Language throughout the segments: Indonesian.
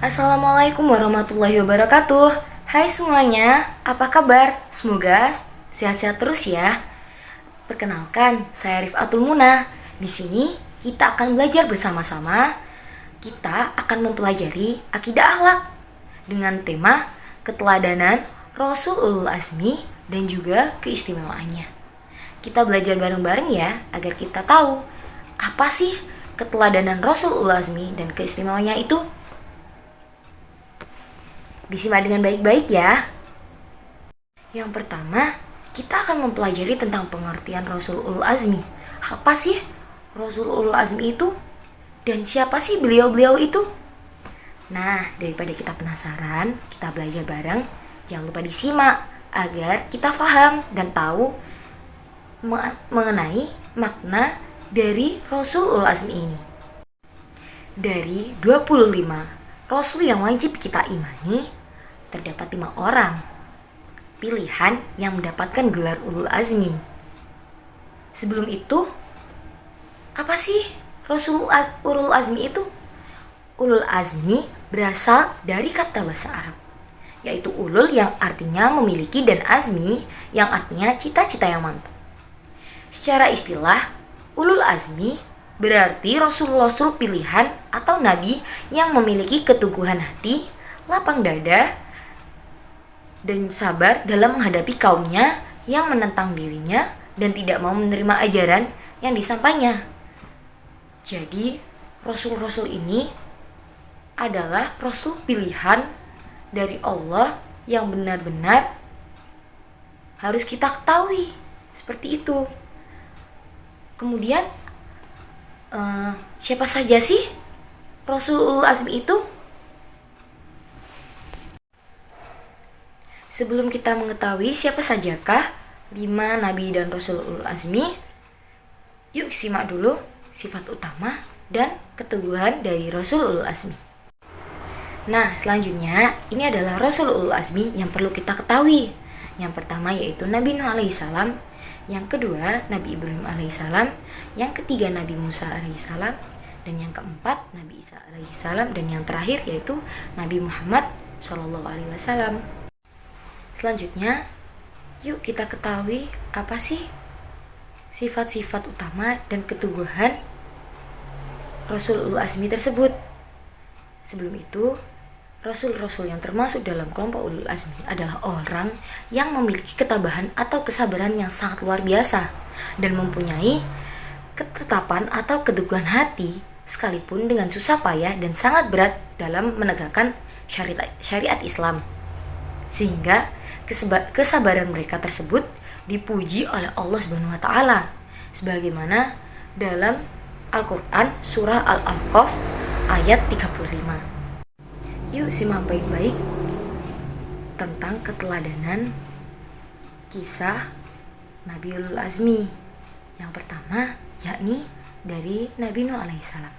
Assalamualaikum warahmatullahi wabarakatuh. Hai semuanya, apa kabar? Semoga sehat-sehat terus ya. Perkenalkan, saya Rifatul Munah. Di sini kita akan belajar bersama-sama. Kita akan mempelajari akidah akhlak dengan tema keteladanan Rasul Ulul Azmi dan juga keistimewaannya. Kita belajar bareng-bareng ya, agar kita tahu apa sih keteladanan Rasul Ulul Azmi dan keistimewaannya itu. Disimak dengan baik-baik ya. Yang pertama, kita akan mempelajari tentang pengertian Rasul Ulul Azmi. Apa sih Rasul Ulul Azmi itu? Dan siapa sih beliau-beliau itu? Nah, daripada kita penasaran, kita belajar bareng. Jangan lupa disimak agar kita paham dan tahu mengenai makna dari Rasul Ulul Azmi ini. Dari 25 Rasul yang wajib kita imani, terdapat 5 orang pilihan yang mendapatkan gelar Ulul Azmi. Sebelum itu, apa sih Rasul Ulul Azmi itu? Ulul Azmi berasal dari kata bahasa Arab, yaitu ulul yang artinya memiliki dan azmi yang artinya cita-cita yang mantap. Secara istilah, Ulul Azmi berarti rasul-rasul pilihan atau nabi yang memiliki keteguhan hati, lapang dada, dan sabar dalam menghadapi kaumnya yang menentang dirinya dan tidak mau menerima ajaran yang disampaikannya. Jadi, rasul-rasul ini adalah rasul pilihan dari Allah yang benar-benar harus kita ketahui. Seperti itu. Kemudian, siapa saja sih Rasul Ulul Azmi itu? Sebelum kita mengetahui siapa sajakah 5 nabi dan Rasul Ulul Azmi, yuk simak dulu sifat utama dan keteguhan dari Rasul Ulul Azmi. Nah, selanjutnya ini adalah Rasul Ulul Azmi yang perlu kita ketahui. Yang pertama yaitu Nabi Nuh alaihissalam, yang kedua Nabi Ibrahim alaihissalam, yang ketiga Nabi Musa alaihissalam, dan yang keempat Nabi Isa alaihissalam, dan yang terakhir yaitu Nabi Muhammad sallallahu alaihi wasallam. Selanjutnya, yuk kita ketahui apa sih sifat-sifat utama dan keteguhan Rasul Ulul Azmi tersebut. Sebelum itu, Rasul-Rasul yang termasuk dalam kelompok Ulul Azmi adalah orang yang memiliki ketabahan atau kesabaran yang sangat luar biasa dan mempunyai ketetapan atau keteguhan hati sekalipun dengan susah payah dan sangat berat dalam menegakkan syariat Islam. Sehingga kesabaran mereka tersebut dipuji oleh Allah Subhanahu wa taala sebagaimana dalam Al-Qur'an surah Al-Ahqaf ayat 35. Yuk simak baik-baik tentang keteladanan kisah Nabi Ulul Azmi. Yang pertama yakni dari Nabi Nuh alaihissalam.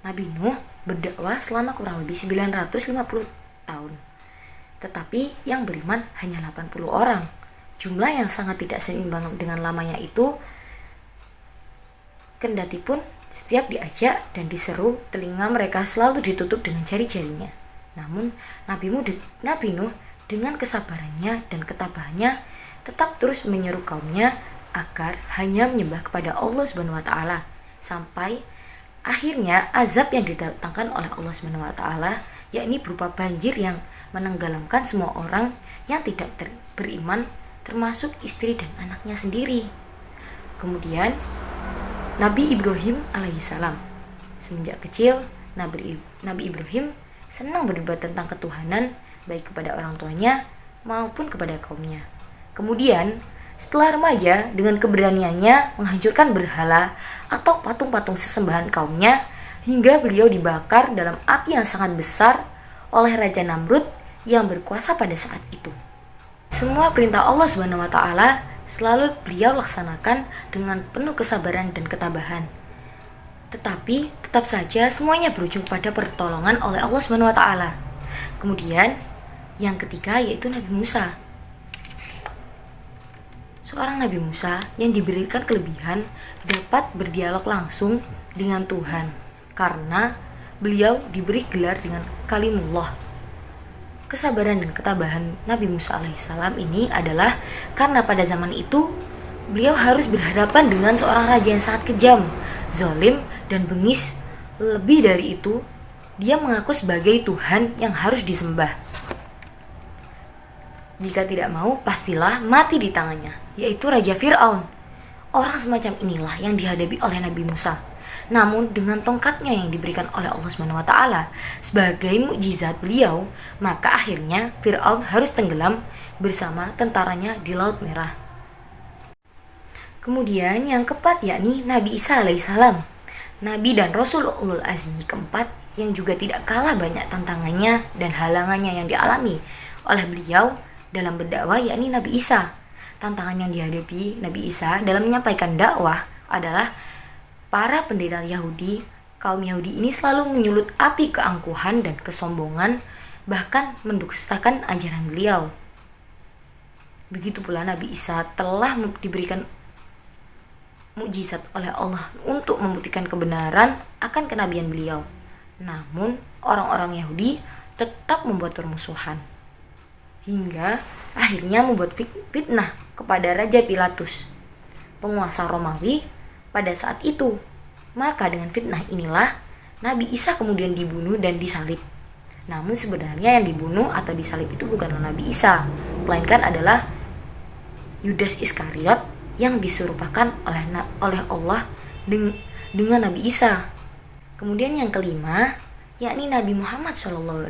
Nabi Nuh berdakwah selama kurang lebih 950 tahun. Tetapi yang beriman hanya 80 orang. Jumlah yang sangat tidak seimbang dengan lamanya itu. Kendati pun setiap diajak dan diseru, telinga mereka selalu ditutup dengan jari-jarinya. Namun Nabi Nuh dengan kesabarannya dan ketabahannya tetap terus menyeru kaumnya agar hanya menyembah kepada Allah Subhanahu wa taala sampai akhirnya azab yang didatangkan oleh Allah Subhanahu wa taala, yakni berupa banjir yang menenggelamkan semua orang yang tidak beriman, termasuk istri dan anaknya sendiri. Kemudian Nabi Ibrahim alaihissalam. Semenjak kecil, Nabi Ibrahim senang berdebat tentang ketuhanan baik kepada orang tuanya maupun kepada kaumnya. Kemudian, setelah remaja, dengan keberaniannya menghancurkan berhala atau patung-patung sesembahan kaumnya hingga beliau dibakar dalam api yang sangat besar oleh Raja Namrud yang berkuasa pada saat itu. Semua perintah Allah Subhanahu wa taala selalu beliau laksanakan dengan penuh kesabaran dan ketabahan. Tetapi tetap saja semuanya berujung pada pertolongan oleh Allah Subhanahu wa taala. Kemudian yang ketiga yaitu Nabi Musa. Seorang Nabi Musa yang diberikan kelebihan dapat berdialog langsung dengan Tuhan karena beliau diberi gelar dengan Kalimullah. Kesabaran dan ketabahan Nabi Musa alaihissalam ini adalah karena pada zaman itu beliau harus berhadapan dengan seorang raja yang sangat kejam, zalim, dan bengis. Lebih dari itu, dia mengaku sebagai Tuhan yang harus disembah. Jika tidak mau, pastilah mati di tangannya, yaitu Raja Fir'aun. Orang semacam inilah yang dihadapi oleh Nabi Musa. Namun dengan tongkatnya yang diberikan oleh Allah SWT sebagai mukjizat beliau, maka akhirnya Fir'aun harus tenggelam bersama tentaranya di Laut Merah. Kemudian yang keempat yakni Nabi Isa alaihissalam, Nabi dan Rasul Ulul Azmi keempat yang juga tidak kalah banyak tantangannya dan halangannya yang dialami oleh beliau dalam berdakwah, yakni Nabi Isa. Tantangan yang dihadapi Nabi Isa dalam menyampaikan dakwah adalah para pendeta Yahudi. Kaum Yahudi ini selalu menyulut api keangkuhan dan kesombongan, bahkan mendustakan ajaran beliau. Begitu pula Nabi Isa telah diberikan mukjizat oleh Allah untuk membuktikan kebenaran akan kenabian beliau. Namun orang-orang Yahudi tetap membuat permusuhan, hingga akhirnya membuat fitnah kepada Raja Pilatus, penguasa Romawi pada saat itu. Maka dengan fitnah inilah Nabi Isa kemudian dibunuh dan disalib. Namun sebenarnya yang dibunuh atau disalib itu bukanlah Nabi Isa, melainkan adalah Yudas Iskariot yang diserupakan oleh Allah dengan Nabi Isa. Kemudian yang kelima yakni Nabi Muhammad SAW.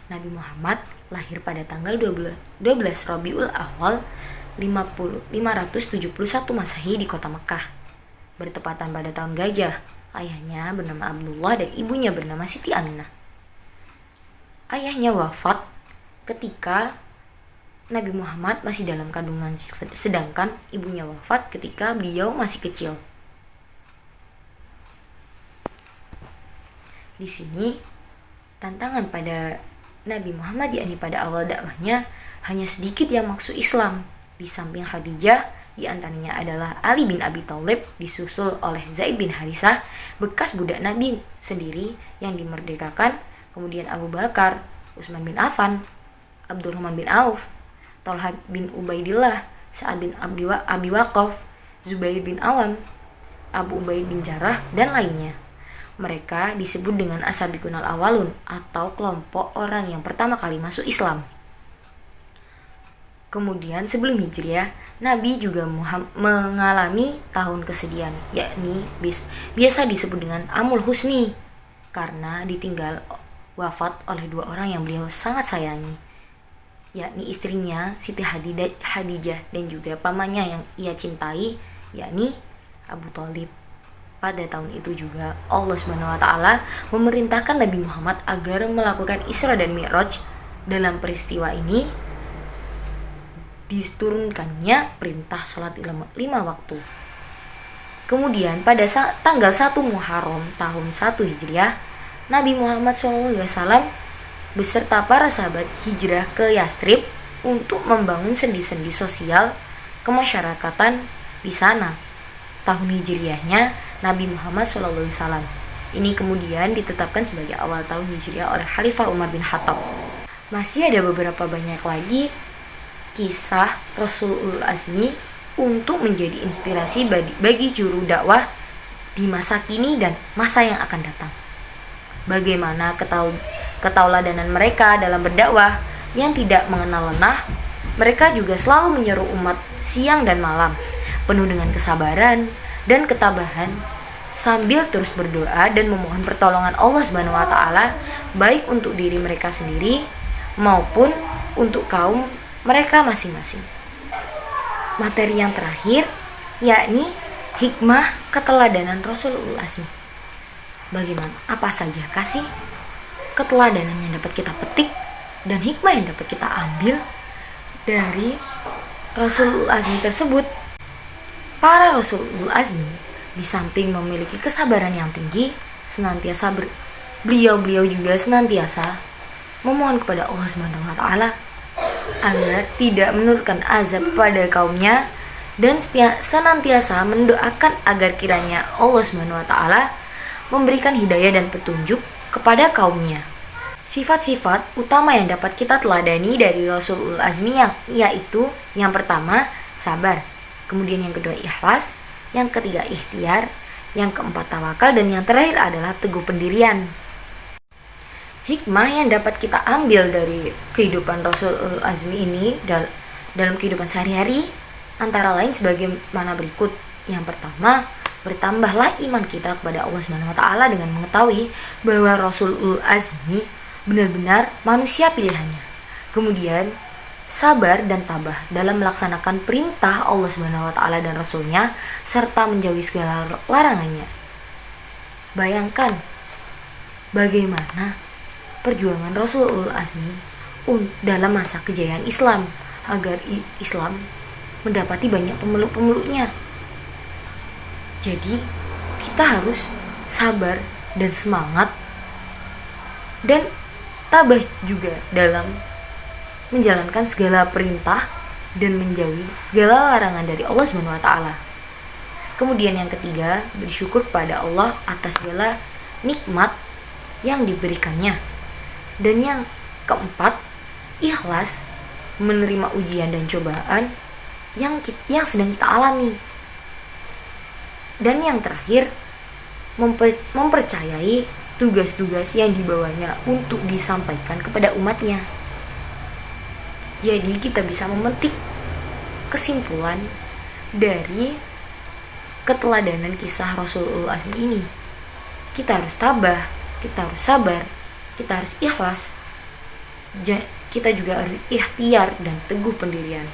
Nabi Muhammad lahir pada tanggal 12 Rabiul Awal 571 Masehi di kota Mekah, bertepatan pada tahun gajah. Ayahnya bernama Abdullah dan ibunya bernama Siti Aminah. Ayahnya wafat ketika Nabi Muhammad masih dalam kandungan, sedangkan ibunya wafat ketika beliau masih kecil. Di sini tantangan pada Nabi Muhammad yakni pada awal dakwahnya hanya sedikit yang masuk Islam. Di samping Khadijah, di antaranya adalah Ali bin Abi Thalib, disusul oleh Zaid bin Harisah, bekas budak Nabi sendiri yang dimerdekakan, kemudian Abu Bakar, Utsman bin Affan, Abdurrahman bin Auf, Thalhah bin Ubaidillah, Sa'ad bin Abi Waqqas, Zubair bin Awam, Abu Ubaid bin Jarrah, dan lainnya. Mereka disebut dengan as-sabiqun al-awwalun atau kelompok orang yang pertama kali masuk Islam. Kemudian sebelum Hijriah, Nabi juga mengalami tahun kesedihan, yakni biasa disebut dengan Amul Husni, karena ditinggal wafat oleh dua orang yang beliau sangat sayangi, yakni istrinya Siti Khadijah dan juga pamannya yang ia cintai, yakni Abu Thalib. Pada tahun itu juga Allah SWT memerintahkan Nabi Muhammad agar melakukan Isra dan Mi'raj. Dalam peristiwa ini diturunkannya perintah sholat 5 waktu. Kemudian pada tanggal 1 Muharram tahun 1 Hijriah, Nabi Muhammad SAW beserta para sahabat hijrah ke Yastrib untuk membangun sendi-sendi sosial kemasyarakatan di sana. Tahun Hijriahnya Nabi Muhammad SAW ini kemudian ditetapkan sebagai awal tahun Hijriah oleh Khalifah Umar bin Khattab. Masih ada beberapa banyak lagi kisah Rasulul Azmi untuk menjadi inspirasi bagi juru dakwah di masa kini dan masa yang akan datang. Bagaimana ketauladanan mereka dalam berdakwah yang tidak mengenal lenah. Mereka juga selalu menyeru umat siang dan malam, penuh dengan kesabaran dan ketabahan, sambil terus berdoa dan memohon pertolongan Allah SWT, baik untuk diri mereka sendiri maupun untuk kaum mereka masing-masing. Materi yang terakhir yakni hikmah keteladanan Rasulul Azmi. Bagaimana? Apa saja kasih keteladanan yang dapat kita petik dan hikmah yang dapat kita ambil dari Rasulul Azmi tersebut? Para Rasulul Azmi di samping memiliki kesabaran yang tinggi, beliau juga senantiasa memohon kepada Allah SWT agar tidak menurunkan azab pada kaumnya, dan senantiasa mendoakan agar kiranya Allah SWT memberikan hidayah dan petunjuk kepada kaumnya. Sifat-sifat utama yang dapat kita teladani dari Rasul Ulul Azmi yaitu yang pertama sabar, kemudian yang kedua ikhlas, yang ketiga ikhtiar, yang keempat tawakal, dan yang terakhir adalah teguh pendirian. Hikmah yang dapat kita ambil dari kehidupan Rasul Ulul Azmi ini dalam kehidupan sehari-hari antara lain sebagaimana berikut. Yang pertama, bertambahlah iman kita kepada Allah Subhanahu wa taala dengan mengetahui bahwa Rasul Ulul Azmi benar-benar manusia pilihannya. Kemudian, sabar dan tabah dalam melaksanakan perintah Allah Subhanahu wa taala dan Rasulnya serta menjauhi segala larangannya. Bayangkan bagaimana perjuangan Rasul Ulul Azmi dalam masa kejayaan Islam agar Islam mendapati banyak pemeluk-pemeluknya. Jadi, kita harus sabar dan semangat dan tabah juga dalam menjalankan segala perintah dan menjauhi segala larangan dari Allah Subhanahu wa taala. Kemudian yang ketiga, bersyukur pada Allah atas segala nikmat yang diberikannya. Dan yang keempat, ikhlas menerima ujian dan cobaan yang sedang kita alami. Dan yang terakhir, mempercayai tugas-tugas yang dibawanya untuk disampaikan kepada umatnya. Jadi kita bisa memetik kesimpulan dari keteladanan kisah Rasul Ulul Azmi ini. Kita harus tabah, kita harus sabar, kita harus ikhlas, kita juga harus ikhtiar dan teguh pendirian.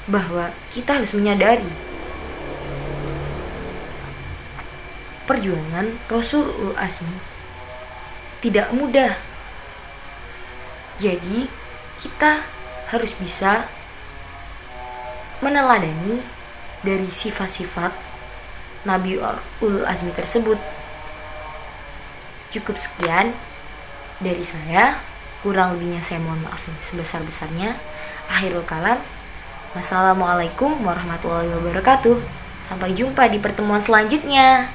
Bahwa kita harus menyadari perjuangan Rasul Ulul Azmi tidak mudah. Jadi kita harus bisa meneladani dari sifat-sifat Nabi Ulul Azmi tersebut. Cukup sekian dari saya, kurang lebihnya saya mohon maaf sebesar-besarnya. Akhirul kalam, wassalamualaikum warahmatullahi wabarakatuh. Sampai jumpa di pertemuan selanjutnya.